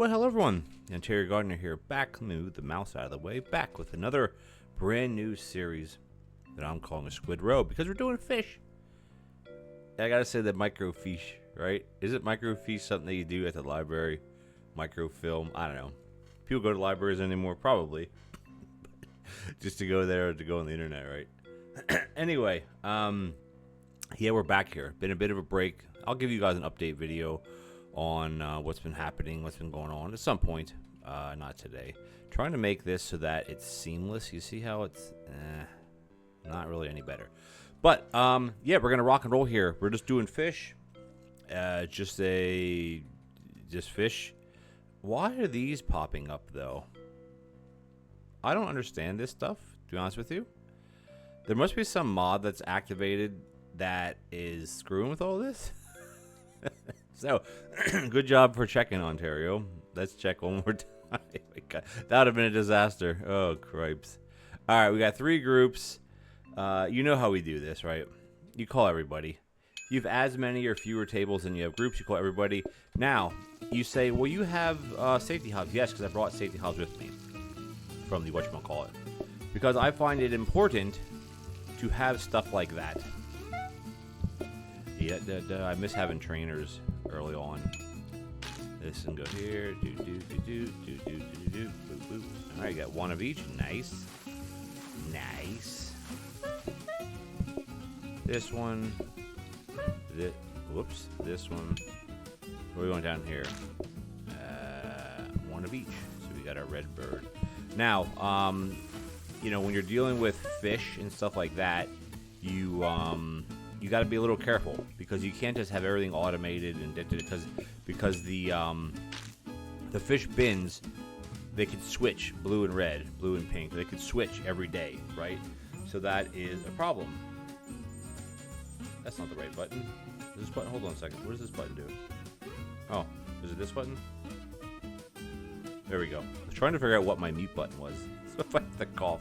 Well, hello everyone. TheOntarioGardener here, back, move the mouse out of the way, back with another brand new series that I'm calling a Squid Row because we're doing fish. I gotta say the microfiche, right? Is it microfiche something that you do at the library? Microfilm? I don't know. People go to libraries anymore, probably. Just to go there or to go on the internet, right? Anyway, yeah, we're back here. Been a bit of a break. I'll give you guys an update video on what's been happening, what's been going on at some point. Not today. Trying to make this so that it's seamless. You see how it's not really any better. But yeah, we're gonna rock and roll here. We're just doing fish. Just fish. Why are these popping up though? I don't understand this stuff, to be honest with you. There must be some mod that's activated that is screwing with all this. So, good job for checking, Ontario. Let's check one more time. That would have been a disaster. Oh, cripes. All right, we got 3 groups. You know how we do this, right? You call everybody. You have as many or fewer tables than you have groups. You call everybody. Now, you say, well, you have safety hobs. Yes, because I brought safety hobs with me from the whatchamacallit. Because I find it important to have stuff like that. Yeah, I miss having trainers early on. This can go here. All right, got one of each. Nice. Nice. This one. Whoops. This one. Where are we going down here? One of each. So we got our red bird. Now, you know, when you're dealing with fish and stuff like that, you got to be a little careful because you can't just have everything automated and because the fish bins, they could switch blue and red, blue and pink. They could switch every day, right? So that is a problem. That's not the right button. This button. Hold on a second. What does this button do? Oh, is it this button? There we go. I was trying to figure out what my mute button was. So if I have to cough.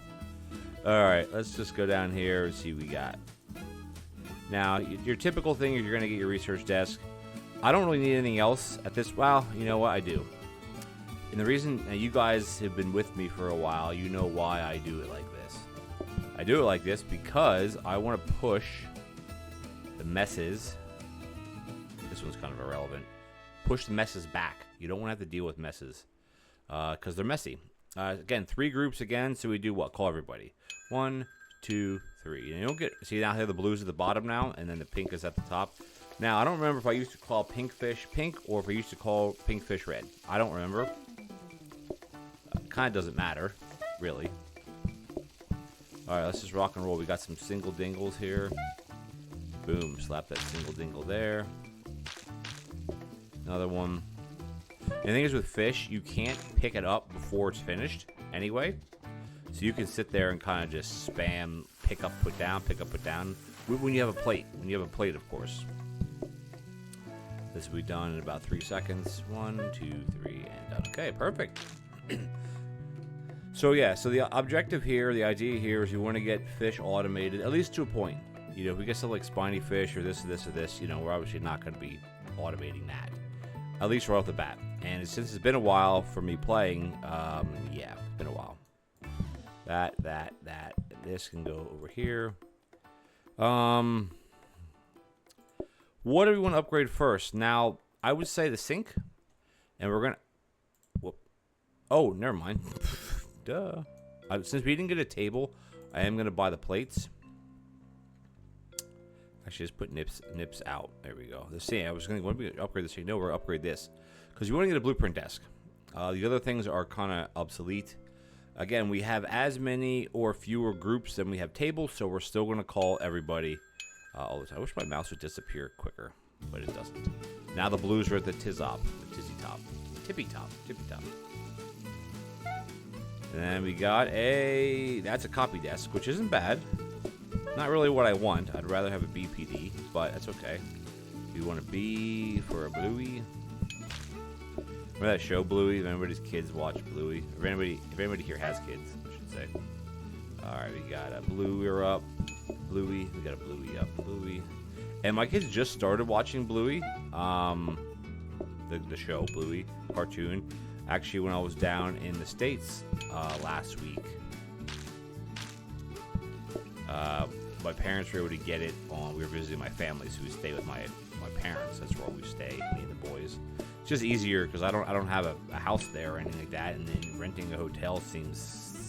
All right, let's just go down here and see what we got. Now, your typical thing is you're going to get your research desk. I don't really need anything else at this. Well, you know what? I do. And the reason you guys have been with me for a while, you know why I do it like this. I do it like this because I want to push the messes. This one's kind of irrelevant. Push the messes back. You don't want to have to deal with messes because they're messy. Again, 3 groups again. So we do what? Call everybody. 1, 2, 3. And you don't get, see now here the blue's at the bottom now, and then the pink is at the top. Now, I don't remember if I used to call pink fish pink or if I used to call pink fish red. I don't remember. Kind of doesn't matter, really. All right, let's just rock and roll. We got some single dingles here. Boom, slap that single dingle there. Another one. And the thing is with fish, you can't pick it up before it's finished anyway. So you can sit there and kind of just spam, pick up, put down, pick up, put down. When you have a plate. When you have a plate, of course. This will be done in about 3 seconds. 1, 2, 3, and done. Okay, perfect. So yeah, so the objective here, the idea here is you want to get fish automated, at least to a point. You know, if we get something like spiny fish or this, you know, we're obviously not going to be automating that. At least right off the bat. And since it's been a while for me playing, yeah, it's been a while. That. This can go over here. What do we want to upgrade first? Now, I would say the sink. And we're going to... Whoop. Oh, never mind. Duh. Since we didn't get a table, I am going to buy the plates. Actually, just put nips out. There we go. The sink. I was going to upgrade the sink. No, we're going to upgrade this. Because you want to get a blueprint desk. The other things are kind of obsolete. Again, we have as many or fewer groups than we have tables, so we're still going to call everybody all the time. I wish my mouse would disappear quicker, but it doesn't. Now the blues are at the tippy top. And then we got that's a copy desk, which isn't bad. Not really what I want. I'd rather have a BPD, but that's okay. You want a B for a Bluey? Remember that show Bluey? If anybody's kids watch Bluey. If anybody here has kids, I should say. Alright, we got a Bluey up. Bluey. We got a Bluey up. Bluey. And my kids just started watching Bluey. The show Bluey cartoon. Actually, when I was down in the States last week, my parents were able to get it on. We were visiting my family, so we stay with my parents. That's where we stay, me and the boys. It's just easier because I don't have a house there or anything like that, and then renting a hotel seems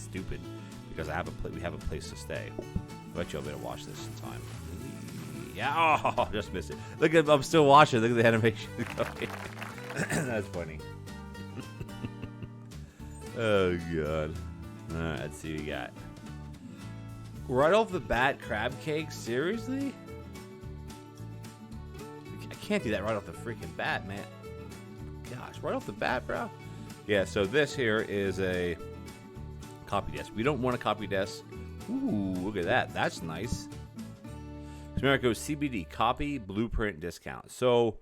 stupid because we have a place to stay. I bet you'll be able to watch this sometime. Yeah, oh, just missed it. Look at, I'm still watching. Look at the animation. That's funny. Oh god. All right, let's see what we got. Right off the bat, crab cake? Seriously? I can't do that right off the freaking bat, man. Gosh, right off the bat, bro. Yeah, so this here is a copy desk. We don't want a copy desk. Ooh, look at that. That's nice. America goes CBD, copy, blueprint, discount. So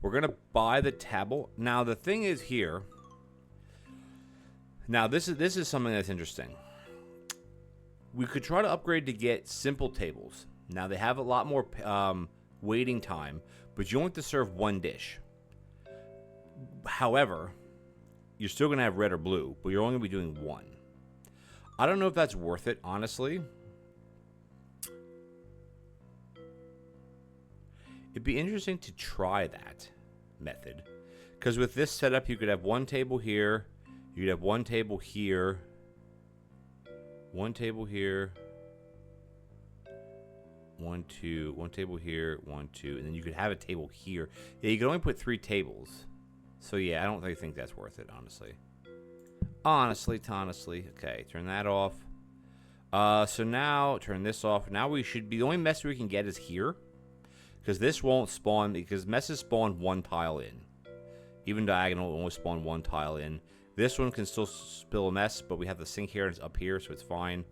we're going to buy the table. Now, the thing is here. Now, this is something that's interesting. We could try to upgrade to get simple tables. Now, they have a lot more waiting time, but you only have to serve one dish. However, you're still going to have red or blue, but you're only going to be doing one. I don't know if that's worth it, honestly. It'd be interesting to try that method. Because with this setup, you could have one table here. You could have one table here. One table here. One table here. 1, 2. And then you could have a table here. Yeah, you can only put 3 tables. So, yeah, I don't really think that's worth it, honestly. Honestly. Okay, turn that off. So now, turn this off. Now we should be... The only mess we can get is here. Because this won't spawn... Because messes spawn 1 tile in. Even diagonal will only spawn 1 tile in. This one can still spill a mess, but we have the sink here and it's up here, so it's fine.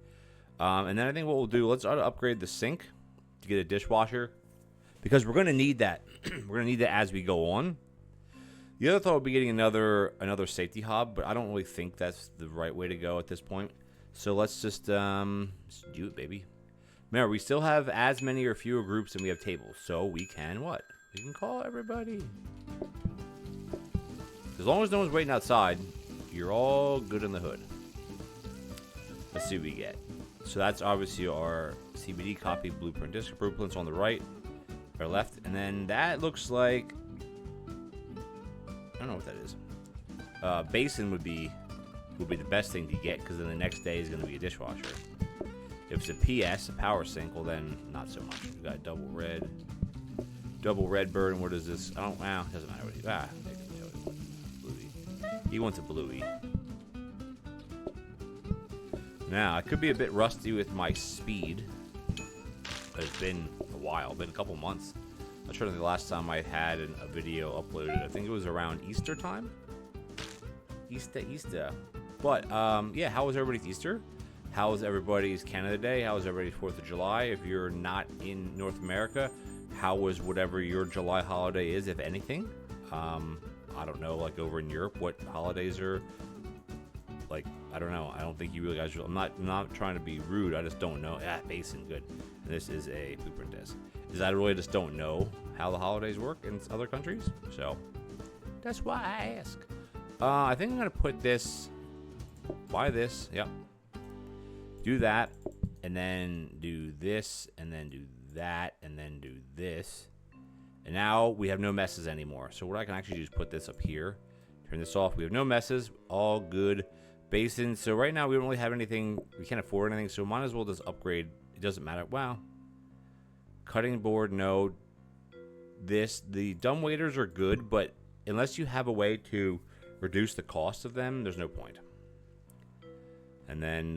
And then I think what we'll do, let's try to upgrade the sink to get a dishwasher. Because we're going to need that. We're going to need that as we go on. The other thought would be getting another safety hob, but I don't really think that's the right way to go at this point. So let's just do it, baby. Remember, we still have as many or fewer groups than we have tables. So we can what? We can call everybody. As long as no one's waiting outside, you're all good in the hood. Let's see what we get. So that's obviously our CBD copy blueprint disc. Blueprint's on the right or left. And then that looks like... I don't know what that is. Basin would be the best thing to get because then the next day is going to be a dishwasher. If it's a PS, a power sink, well then not so much. We got double red bird, and what is this? Oh, wow, doesn't matter what he... Bluey. He wants a bluey. Now, I could be a bit rusty with my speed. But it's been a while, been a couple months. I'm not sure the last time I had a video uploaded. I think it was around Easter time. Easter. But, yeah, how was everybody's Easter? How was everybody's Canada Day? How was everybody's 4th of July? If you're not in North America, how was whatever your July holiday is, if anything? I don't know, like over in Europe, what holidays are, like, I don't know. I don't think you really guys, I'm not trying to be rude. I just don't know. Basin, good. And this is a blueprint disc. Is I really just don't know how the holidays work in other countries. So, that's why I ask. I think I'm going to put this, buy this, yep. Do that, and then do this, and then do that, and then do this. And now we have no messes anymore. So what I can actually do is put this up here. Turn this off. We have no messes. All good. Basin. So right now we don't really have anything. We can't afford anything. So might as well just upgrade. It doesn't matter. Wow. Cutting board, no. The dumb waiters are good, but unless you have a way to reduce the cost of them, there's no point. And then...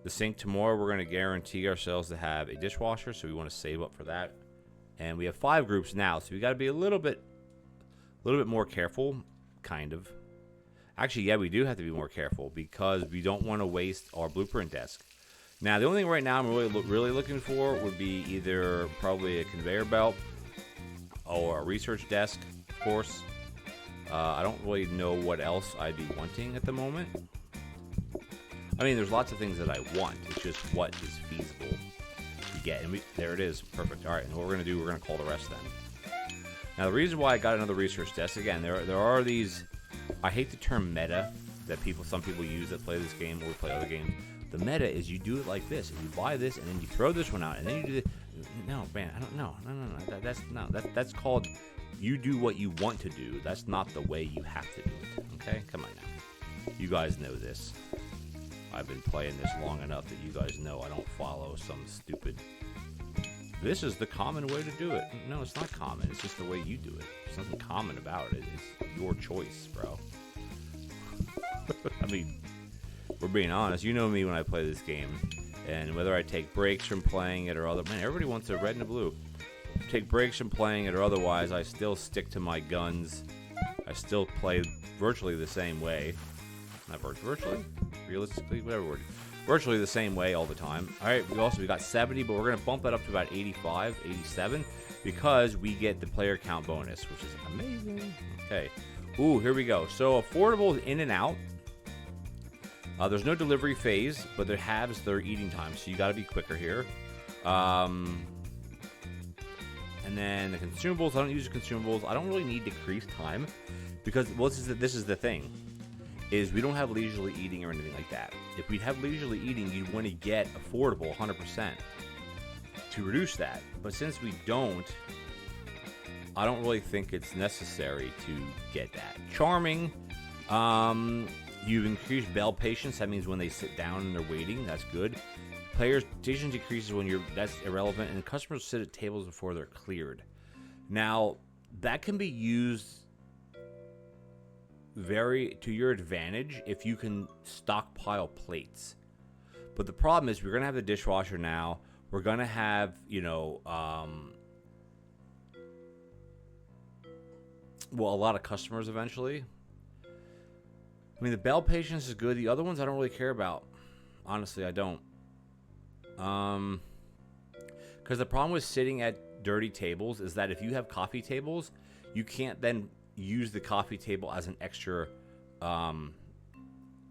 the sink tomorrow, we're going to guarantee ourselves to have a dishwasher, so we want to save up for that. And we have 5 groups now, so we got to be a little bit more careful, kind of. Actually, yeah, we do have to be more careful because we don't want to waste our blueprint desk. Now, the only thing right now I'm really looking for would be either probably a conveyor belt or a research desk, of course. I don't really know what else I'd be wanting at the moment. I mean, there's lots of things that I want. It's just what is feasible to get. And there it is. Perfect. All right. And what we're going to do, we're going to call the rest then. Now, the reason why I got another research desk, again, there are these, I hate the term meta that some people use that play this game or play other games. The meta is you do it like this, and you buy this, and then you throw this one out, and then you do this. No, man, I don't know. No. That's called you do what you want to do. That's not the way you have to do it. Okay, come on now. You guys know this. I've been playing this long enough that you guys know I don't follow some stupid. This is the common way to do it. No, it's not common. It's just the way you do it. There's nothing common about it. It's your choice, bro. I mean, we're being honest. You know me when I play this game. And whether I take breaks from playing it or other... Man, everybody wants a red and a blue. Take breaks from playing it or otherwise, I still stick to my guns. I still play virtually the same way. Not virtually? Realistically? Whatever word. Virtually the same way all the time. Alright, we got 70, but we're going to bump that up to about 85, 87, because we get the player count bonus, which is amazing. Okay. Ooh, here we go. So, affordable is in and out. There's no delivery phase, but there halves their eating time, so you got to be quicker here. And then the consumables, I don't use the consumables. I don't really need decreased time because, well, this is the thing, is we don't have leisurely eating or anything like that. If we have leisurely eating, you'd want to get affordable 100% to reduce that. But since we don't, I don't really think it's necessary to get that. Charming, you've increased bell patience. That means when they sit down and they're waiting, that's good. Players' patience decreases when that's irrelevant, and customers sit at tables before they're cleared. Now, that can be used very to your advantage if you can stockpile plates. But the problem is we're going to have the dishwasher now. We're going to have, a lot of customers eventually. I mean, the bell patience is good. The other ones I don't really care about. Honestly, I don't. Because the problem with sitting at dirty tables is that if you have coffee tables, you can't then use the coffee table as an extra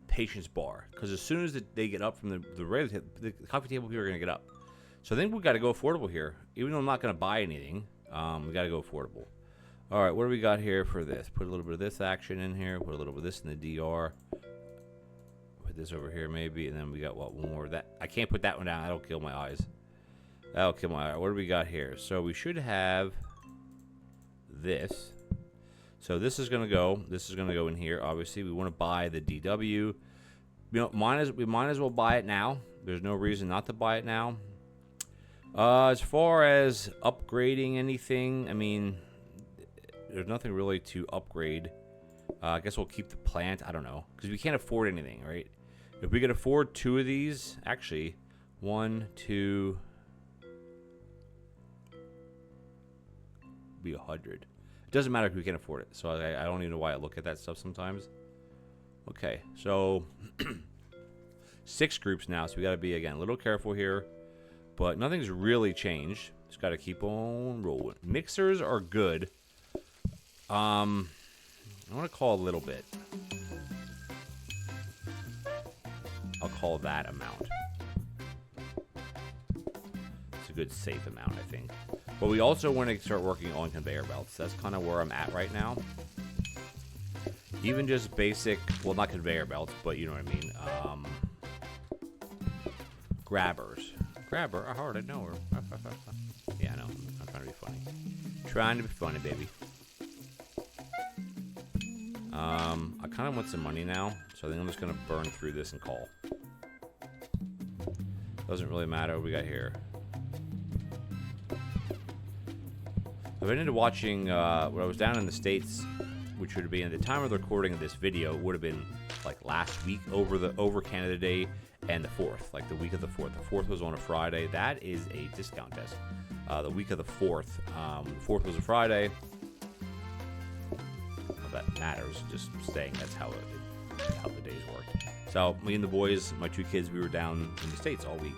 patience bar. Because as soon as they get up from the coffee table, people are going to get up. So I think we got to go affordable here. Even though I'm not going to buy anything, we got to go affordable. All right, what do we got here for this? Put a little bit of this action in here. Put a little bit of this in the DR. Put this over here maybe, and then we got one more. That I can't put that one down. That'll kill my eyes. That'll kill my eyes. What do we got here? So we should have this. So this is gonna go. This is gonna go in here. Obviously, we want to buy the DW. We might as well buy it now. There's no reason not to buy it now. As far as upgrading anything, I mean, there's nothing really to upgrade. I guess we'll keep the plant. I don't know, because we can't afford anything, right? If we could afford 2 of these, actually, 1, 2, be 100. It doesn't matter if we can't afford it. So I don't even know why I look at that stuff sometimes. Okay, so 6 groups now, so we got to be, again, a little careful here. But nothing's really changed. Just got to keep on rolling. Mixers are good. I want to call a little bit. I'll call that amount. It's a good safe amount, I think. But we also want to start working on conveyor belts. That's kind of where I'm at right now. Even just basic, well, not conveyor belts, but you know what I mean. Grabbers. Grabber, I hardly know her. Yeah, I know. I'm trying to be funny. Trying to be funny, baby. I kind of want some money now, so I think I'm just going to burn through this and call. Doesn't really matter what we got here. I've been into watching, when I was down in the States, which would have been at the time of the recording of this video, would have been like last week over Canada Day and the 4th, like the week of the 4th. The 4th was on a Friday. That is a discount test. The week of the 4th. The 4th was a Friday. That matters, just saying that's how the days worked. So me and the boys, my 2 kids, we were down in the States all week,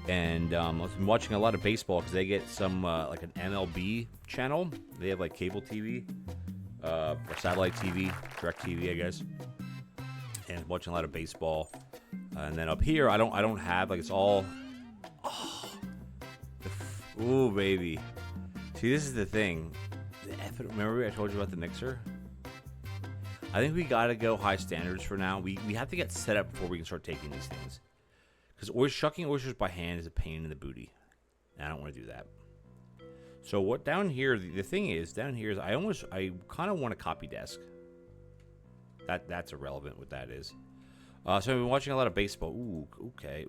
and I've been watching a lot of baseball because they get some like an MLB channel. They have like cable TV or satellite TV, direct TV, I guess, and watching a lot of baseball. And then up here, I don't have, like, it's all, ooh, baby. See, this is the thing. Remember I told you about the mixer? I think we gotta go high standards for now. We have to get set up before we can start taking these things. Because shucking oysters by hand is a pain in the booty. And I don't want to do that. So what down here, the thing is, down here is I kind of want a copy desk. That's irrelevant what that is. So I've been watching a lot of baseball. Ooh, okay.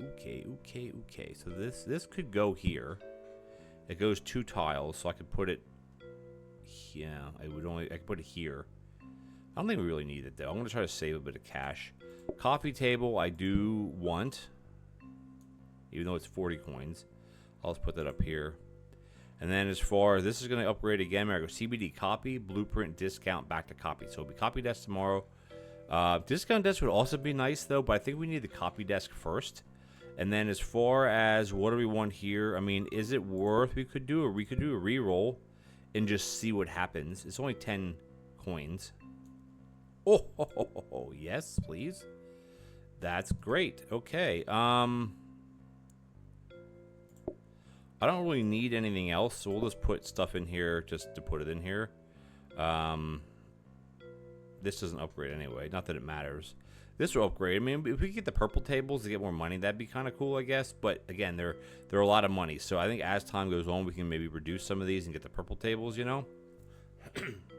So this could go here. It goes 2 tiles, so I could put it. Yeah, I could put it here. I don't think we really need it though. I'm gonna try to save a bit of cash. Coffee table, I do want, even though it's 40 coins. I'll just put that up here. And then as far as this is gonna upgrade again, I go CBD copy, blueprint, discount, back to copy. So it'll be copy desk tomorrow. Discount desk would also be nice though, but I think we need the copy desk first. And then as far as what do we want here, I mean, is it worth we could do a reroll and just see what happens. It's only 10 coins. Oh, yes, please. That's great. Okay. I don't really need anything else, so we'll just put stuff in here just to put it in here. This doesn't upgrade anyway. Not that it matters. This will upgrade. I mean, if we could get the purple tables to get more money, that'd be kind of cool, I guess. But again, they're a lot of money. So I think as time goes on, we can maybe reduce some of these and get the purple tables, you know.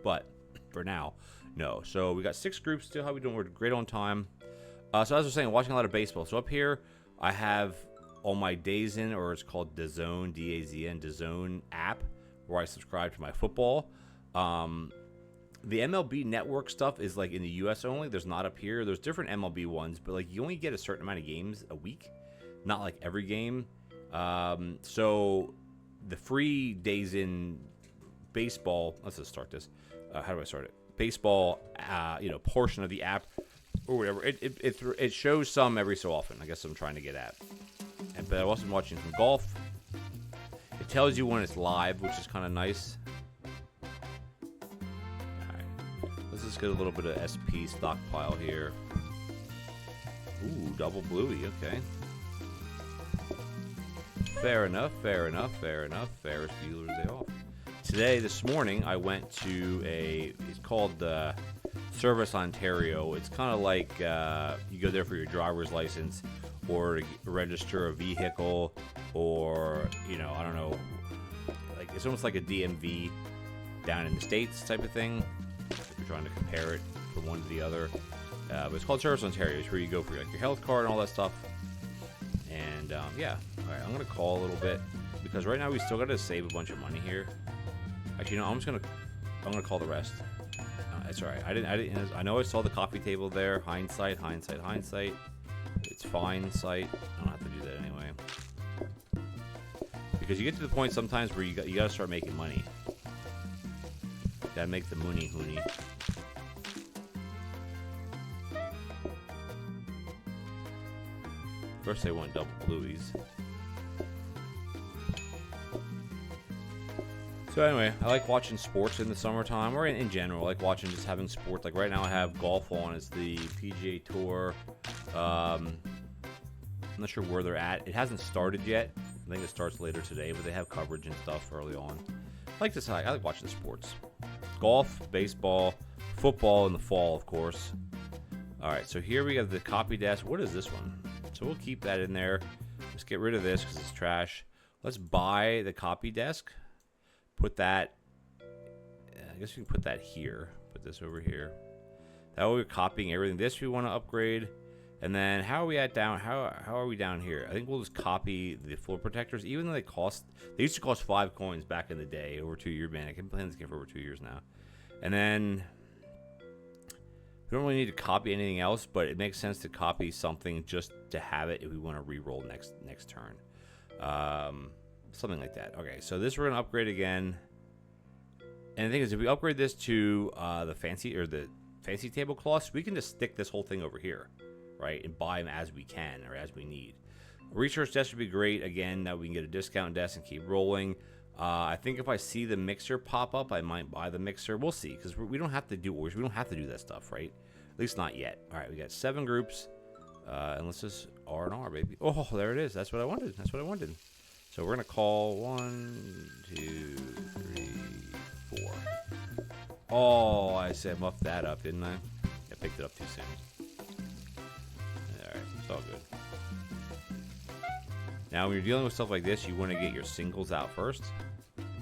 But for now, no. So we got 6 groups still. How we doing? We're great on time. So as I was saying, watching a lot of baseball. So up here, I have all my DAZN, or it's called DAZN, DAZN, DAZN app, where I subscribe to my football. The MLB network stuff is like in the US only. There's not up here. There's different MLB ones, but like you only get a certain amount of games a week, not like every game. So the free DAZN baseball, let's just start this. How do I start it? Baseball, portion of the app or whatever. It shows some every so often. I guess I'm trying to get at. But I've also been watching some golf. It tells you when it's live, which is kind of nice. Let's just get a little bit of SP stockpile here. Ooh, double bluey, okay. Fair enough. Ferris Bueller's Day Off. This morning, I went to it's called Service Ontario. It's kind of like you go there for your driver's license or to register a vehicle or, I don't know, like it's almost like a DMV down in the States type of thing. If you're trying to compare it from one to the other. But it's called Service Ontario. It's where you go for like your health card and all that stuff. And yeah, all right, I'm gonna call a little bit because right now we still gotta save a bunch of money here. Actually, no, I'm gonna call the rest. It's all right. I know I saw the coffee table there. Hindsight. It's fine sight. I don't have to do that anyway. Because you get to the point sometimes where you gotta start making money. Gotta make the moony hoony. First they want double blueies. So anyway, I like watching sports in the summertime, or in general, I like watching just having sports. Like right now I have golf on. It's the PGA Tour. I'm not sure where they're at. It hasn't started yet. I think it starts later today, but they have coverage and stuff early on. I like watching sports. Golf, baseball, football in the fall, of course. Alright, so here we have the copy desk. What is this one? So we'll keep that in there. Let's get rid of this because it's trash. Let's buy the copy desk. Put that, I guess we can put that here. Put this over here. That way we're copying everything. This we want to upgrade. And then how are we at down? How are we down here? I think we'll just copy the floor protectors, even though they used to cost 5 coins back in the day, over 2 years, man. I can play this game for over 2 years now. And then we don't really need to copy anything else, but it makes sense to copy something just to have it if we want to re-roll next turn. Something like that. Okay, so this we're gonna upgrade again. And the thing is, if we upgrade this to the fancy tablecloths, we can just stick this whole thing over here, right, and buy them as we can or as we need. A research desk would be great. Again, that we can get a discount desk and keep rolling. I think if I see the mixer pop up, I might buy the mixer. We'll see, because we don't have to do orders. We don't have to do that stuff, right? At least not yet. All right, we got 7 groups, and let's just R&R, baby. Oh, there it is. That's what I wanted. So we're gonna call 1, 2, 3, 4. Oh, I said muff that up, didn't I? I picked it up too soon. Alright, it's all good. Now, when you're dealing with stuff like this, you want to get your singles out first.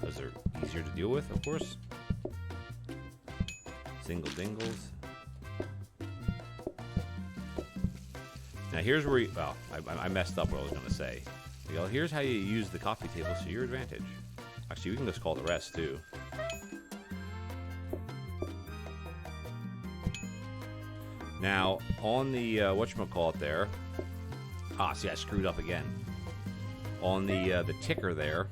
Those are easier to deal with, of course. Single dingles. Now, here's where you... Well, I messed up what I was going to say. You know, here's how you use the coffee table to your advantage. Actually, we can just call the rest, too. Now, on the, whatchamacallit there... Ah, see, I screwed up again. On the ticker there...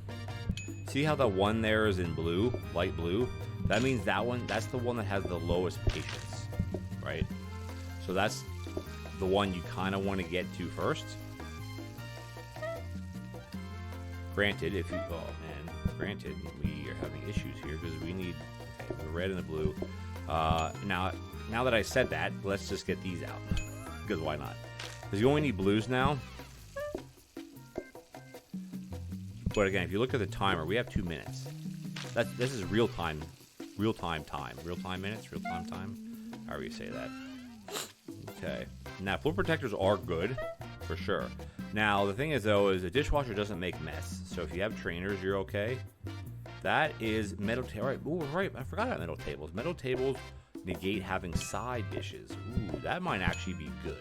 See how the one there is in blue? Light blue? That means that one, that's the one that has the lowest patience. Right? So that's the one you kind of want to get to first. Granted, if you... Oh, man. Granted, we are having issues here because we need the red and the blue. Now that I said that, let's just get these out. Because why not? Because you only need blues now. But again, if you look at the timer, we have 2 minutes. This is real-time minutes, real-time time. However you say that. Okay. Now, floor protectors are good, for sure. Now, the thing is, though, is a dishwasher doesn't make mess. So if you have trainers, you're okay. That is metal table. Right. Ooh, right. I forgot about metal tables. Metal tables negate having side dishes. Ooh, that might actually be good.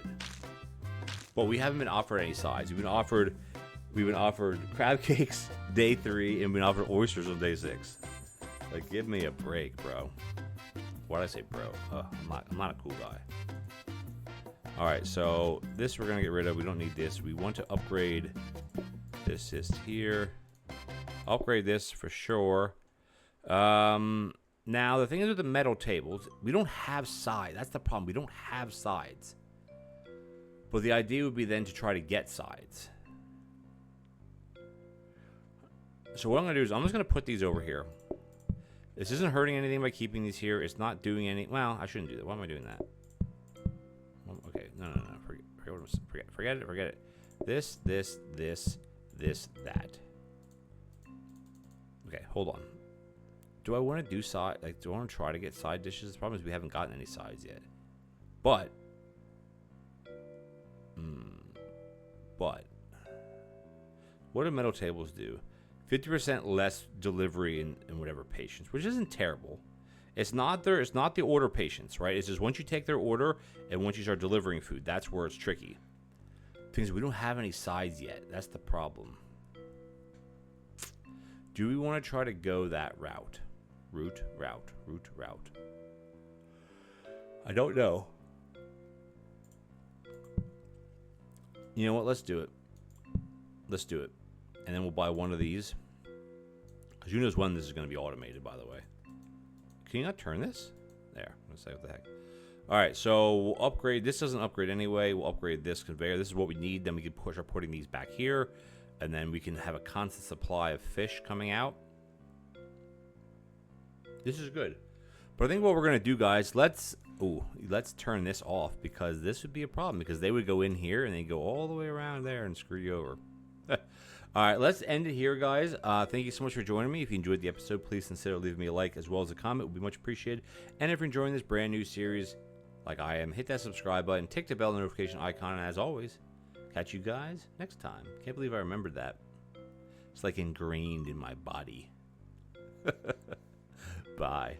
But we haven't been offered any sides. We've been offered crab cakes day 3, and we've been offered oysters on day 6. Like, give me a break, bro. Why did I say bro? I'm not a cool guy. Alright, so this we're going to get rid of. We don't need this. We want to upgrade this is here. Upgrade this for sure. Now, the thing is with the metal tables, we don't have sides. That's the problem. We don't have sides. But the idea would be then to try to get sides. So what I'm going to do is I'm just going to put these over here. This isn't hurting anything by keeping these here. It's not doing any... Well, I shouldn't do that. Why am I doing that? Okay, no. Forget it. This, that. Okay, hold on. Do I want to do side... Like, do I want to try to get side dishes? The problem is we haven't gotten any sides yet. But... What do metal tables do? 50% less delivery and whatever patience, which isn't terrible. It's not the order patience, right? It's just once you take their order and once you start delivering food, that's where it's tricky. Things we don't have any sides yet. That's the problem. Do we want to try to go that route? Route. I don't know. You know what? Let's do it. And then we'll buy one of these. Because who knows when this is going to be automated, by the way. Can you not turn this? There. Let's say what the heck. Alright, so we'll upgrade. This doesn't upgrade anyway. We'll upgrade this conveyor. This is what we need. Then we can start putting these back here. And then we can have a constant supply of fish coming out. This is good. But I think what we're going to do, guys, let's turn this off. Because this would be a problem. Because they would go in here and they go all the way around there and screw you over. All right, let's end it here, guys. Thank you so much for joining me. If you enjoyed the episode, please consider leaving me a like as well as a comment. It would be much appreciated. And if you're enjoying this brand new series, like I am, hit that subscribe button, tick the bell notification icon, and as always, catch you guys next time. Can't believe I remembered that. It's like ingrained in my body. Bye.